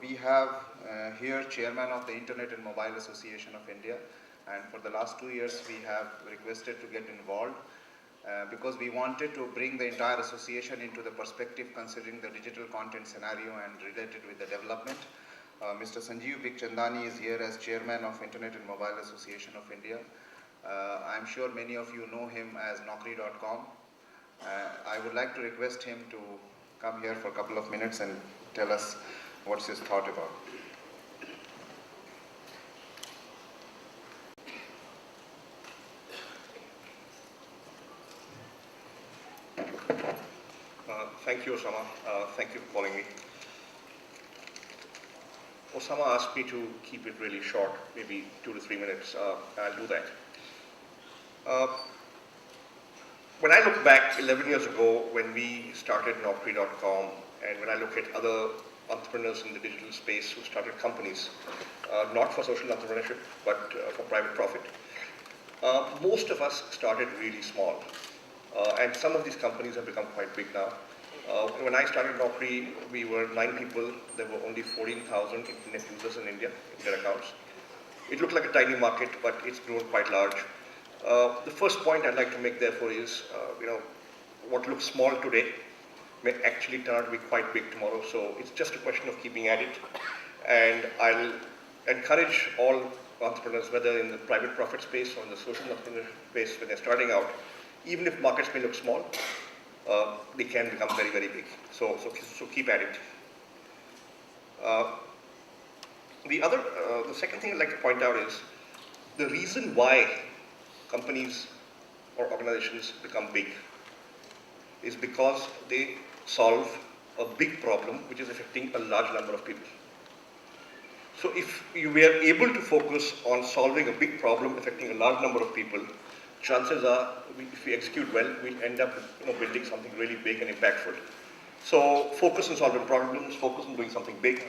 We have here Chairman of the Internet and Mobile Association of India, and for the last 2 years we have requested to get involved because we wanted to bring the entire association into the perspective considering the digital content scenario and related with the development. Mr. Sanjeev Bikhchandani is here as Chairman of Internet and Mobile Association of India. I'm sure many of you know him as Naukri.com. I would like to request him to come here for a couple of minutes and tell us what's his thought about. Thank you, Osama. Thank you for calling me. Osama asked me to keep it really short, maybe 2 to 3 minutes. I'll do that. When I look back 11 years ago when we started Naukri.com, and when I look at other entrepreneurs in the digital space who started companies, not for social entrepreneurship, but for private profit, most of us started really small. And some of these companies have become quite big now. When I started Naukri, we were 9 people. There were only 14,000 internet users in India, in their accounts. It looked like a tiny market, but it's grown quite large. The first point I'd like to make, therefore, is what looks small today may actually turn out to be quite big tomorrow. So it's just a question of keeping at it. And I'll encourage all entrepreneurs, whether in the private profit space or in the social entrepreneurship space, when they're starting out, even if markets may look small, they can become very, very big. So keep at it. The second thing I'd like to point out is the reason why companies or organizations become big is because they solve a big problem which is affecting a large number of people. So if we are able to focus on solving a big problem affecting a large number of people, chances are, if we execute well, we'll end up building something really big and impactful. So focus on solving problems, focus on doing something big.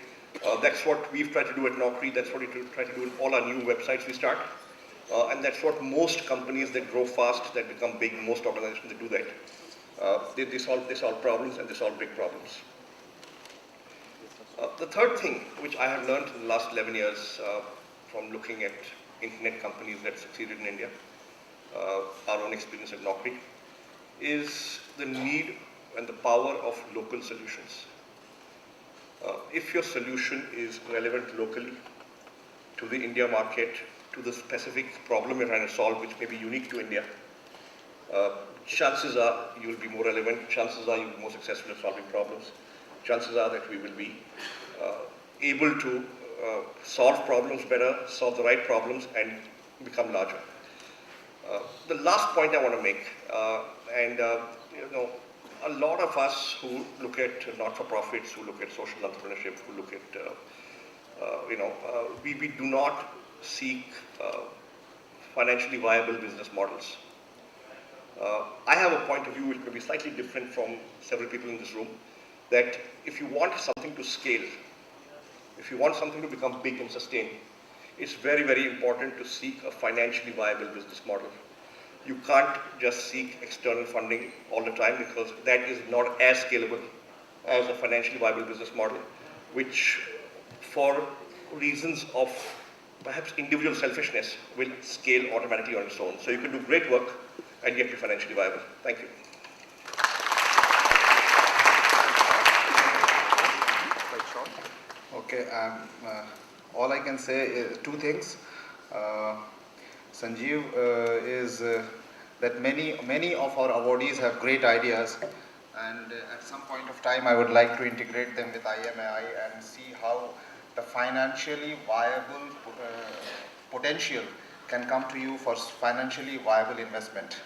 That's what we've tried to do at Naukri. That's what we try to do in all our new websites we start. And that's what most companies that grow fast, that become big, most organizations that do that. They solve problems, and they solve big problems. The third thing, which I have learned in the last 11 years from looking at internet companies that succeeded in India, our own experience at Naukri, is the need and the power of local solutions. If your solution is relevant locally to the India market, to the specific problem you're trying to solve, which may be unique to India, chances are you will be more relevant, chances are you'll be more successful at solving problems, chances are that we will be able to solve problems better, solve the right problems, and become larger. The last point I want to make, a lot of us who look at not-for-profits, who look at social entrepreneurship, who look at, we do not seek financially viable business models. I have a point of view which may be slightly different from several people in this room, that if you want something to scale, if you want something to become big and sustain, it's very, very important to seek a financially viable business model. You can't just seek external funding all the time, because that is not as scalable as a financially viable business model, which for reasons of perhaps individual selfishness will scale automatically on its own. So you can do great work and yet be financially viable. Thank you. Okay, all I can say is 2 things. Sanjeev is that many of our awardees have great ideas, and at some point of time I would like to integrate them with IMAI and see how the financially viable potential can come to you for financially viable investment.